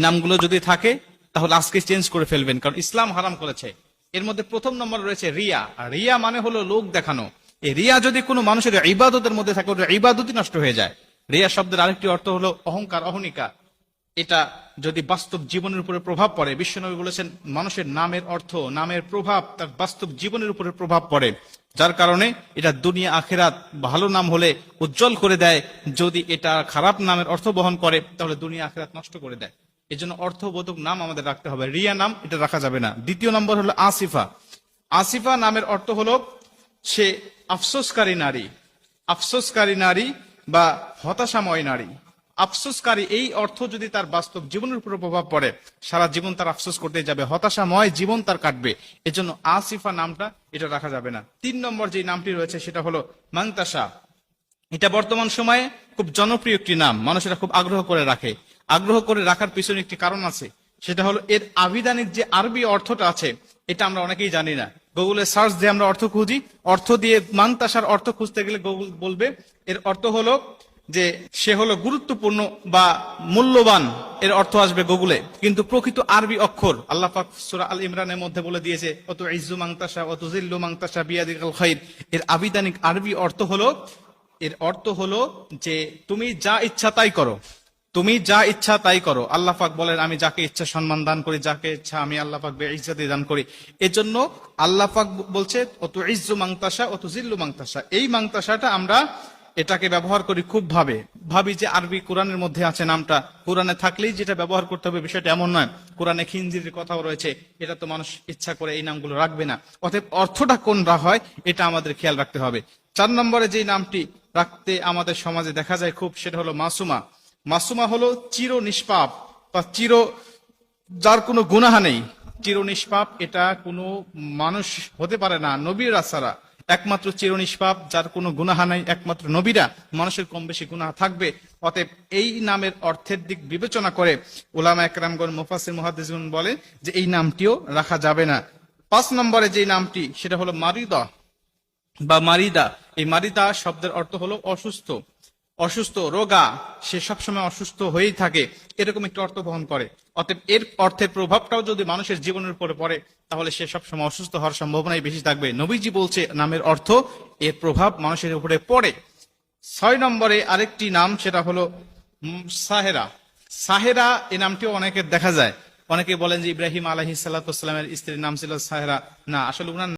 নামগুলো যদি থাকে তাহলে আজকে চেঞ্জ করে ফেলবেন, কারণ ইসলাম হারাম করেছে। এর মধ্যে প্রথম নম্বর রয়েছে রিয়া। আর রিয়া মানে হলো লোক দেখানো। এই রিয়া যদি কোনো মানুষের ইবাদতের মধ্যে থাকে, ওটা ইবাদতই নষ্ট হয়ে যায়। রিয়া শব্দের আরেকটি অর্থ হলো অহংকার, অহনিকা। এটা যদি বাস্তব জীবনের উপরে প্রভাব পড়ে, বিশ্বনবী বলেছেন মানুষের নামের অর্থ, নামের প্রভাব তার বাস্তব জীবনের উপরে প্রভাব পড়ে, যার কারণে এটা দুনিয়া আখেরাত ভালো নাম হলে উজ্জ্বল করে দেয়, যদি এটা খারাপ নামের অর্থ বহন করে তাহলে দুনিয়া আখেরাত নষ্ট করে দেয়। এই জন্য অর্থবোধক নাম আমাদের রাখতে হবে, রিয়া নাম এটা রাখা যাবে না। দ্বিতীয় নম্বর হলো আসিফা। আসিফা নামের অর্থ হলো সে আফসোসকারী নারী, আফসোসকারী নারী বা হতাশাময় নারী। আফসোসকারী এই অর্থ যদি তার বাস্তব জীবনের উপর প্রভাব পড়ে, সারা জীবন তার আফসোস করতে যাবে, হতাশাময় জীবন তার কাটবে। এজন্য আসিফা নামটা এটা রাখা যাবে না। 3 নম্বর যে নামটি রয়েছে সেটা হলো মাংতাসা। এটা বর্তমান সময়ে খুব জনপ্রিয় একটি নাম, মানুষেরা খুব আগ্রহ করে রাখে। আগ্রহ করে রাখার পিছনে একটি কারণ আছে, সেটা হলো এর আবিধানিক যে আরবি অর্থটা আছে এটা আমরা অনেকেই জানি না। গুগলে সার্চ দিয়ে আমরা অর্থ খুঁজি, অর্থ দিয়ে মাংতাসার অর্থ খুঁজতে গেলে গুগল বলবে এর অর্থ হলো যে সে হলো গুরুত্বপূর্ণ বা মূল্যবান, এর অর্থ আসবে গুগলে। কিন্তু প্রকৃত আরবি অক্ষর আল্লাহ পাক সূরা আল ইমরানের মধ্যে বলে দিয়েছে, অত ইজ্জু মাংতাসা অত জিল্লু মাংতাসা বিয়াদিকাল খাইর। এর আবিধানিক আরবি অর্থ হলো, এর অর্থ হলো যে তুমি যা ইচ্ছা তাই করো, তুমি যা ইচ্ছা তাই করো। আল্লাহ পাক বলেন আমি যাকে ইচ্ছা সম্মান দান করি, যাকে ইচ্ছা আমি আল্লাহ পাক বেইজ্জতি দান করি। এজন্য আল্লাহ পাক বলছে অত ইজ্জু মাংতাসা অত জিল্লু মাংতাসা। এই মাংতাসাটা আমরা এটাকে ব্যবহার করি খুব ভাবি যে আরবি কোরআনের মধ্যে আছে নামটা, কোরআনে থাকলেই যেটা ব্যবহার করতে হবে বিষয়টা এমন নয়। কোরআনে খিনজিরের কথাও রয়েছে, এটা তো মানুষ ইচ্ছা করে এই নামগুলো রাখবে না। অতএব অর্থটা কোনটা হয় এটা আমাদের খেয়াল রাখতে হবে। 4 নম্বরে যে নামটি রাখতে আমাদের সমাজে দেখা যায় খুব, সেটা হলো মাসুমা। মাসুমা হলো চির নিষ্পাপ বা যার কোনো গুনাহ নেই, চির নিষ্পাপ। এটা কোনো মানুষ হতে পারে না, নবীরা ছাড়া একমাত্র চির নিষ্পাপ, যার কোনো গুনাহ নাই একমাত্র নবীরা। মানুষের কম বেশি গুনাহ থাকবে। অতএব এই নামের অর্থের দিক বিবেচনা করে উলামা একরামগণ, মুফাসসির, মুহাদ্দিসগণ বলে যে এই নামটিও রাখা যাবে না। 5 নম্বরে যে নামটি সেটা হলো মারিদা বা মারিদা। এই মারিদা শব্দের অর্থ হলো অসুস্থ, অসুস্থ, রোগা। সে সবসময় অসুস্থ হয়েই থাকে, এরকম একটি অর্থ বহন করে। অতএব এর অর্থের প্রভাবটাও যদি মানুষের জীবনের উপরে পড়ে তাহলে সে সবসময় অসুস্থ হওয়ার সম্ভাবনাই বেশি থাকবে। নবীজি বলছে নামের অর্থ এর প্রভাব মানুষের উপরে পড়ে। 6 নম্বরে আরেকটি নাম সেটা হলো সাহেরা। সাহেরা এই নামটিও অনেকের দেখা যায়। অনেকে বলেন যে ইব্রাহিম আলাইহিস সালাতু ওয়াস সালামের স্ত্রীর নাম ছিল সাহেরা। না, আসলে উনার